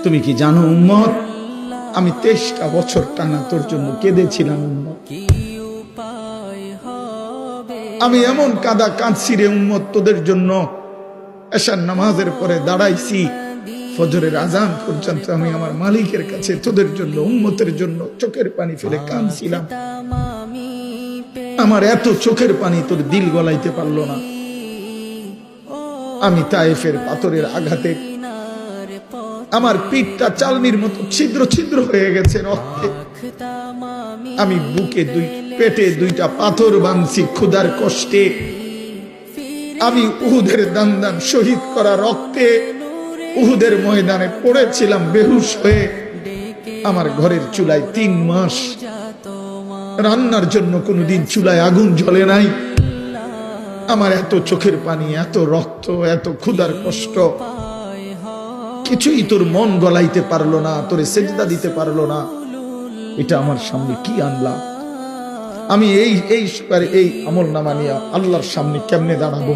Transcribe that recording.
তুমি কি জানো উম্মত, আমি 23টা বছর টানা তোর জন্য কেঁদেছিলাম উম্মত। আমি এমন কাঁদা কাঁদছি রে উম্মত তোদের জন্য। এশার নামাজের পরে দাঁড়াইছি, ফজরের আজান পর্যন্ত আমি আমার মালিকের কাছে তোদের জন্য, উম্মতের জন্য চোখের পানি ফেলে কাঁদছিলাম। আমার এত চোখের পানি তোর দিল গলাইতে পারলো না। আমি তায়েফের পাথরের আঘাতে আমার পিঠটা চালনির মতো ছিদ্র ছিদ্র হয়ে গেছে রক্তে। আমি বুকে পেটে 2টা পাথর বাঁধছি ক্ষুধার কষ্টে। আমি উহুদের দান শহীদ করা রক্তে উহুদের ময়দানে পড়েছিলাম বেহুশ হয়ে। আমার ঘরের চুলায় 3 মাস রান্নার জন্য কোনোদিন চুলায় আগুন জ্বলে নাই। আমার এত চোখের পানি, এত রক্ত, এত ক্ষুধার কষ্ট, কিছুই তোর মন গলাইতে পারলো না, তোরে সেজদা দিতে পারলো না। এটা আমার সামনে কি আনলা? আমি এই আমল নামা নিয়ে আল্লাহর সামনে কেমনে দাঁড়াবো?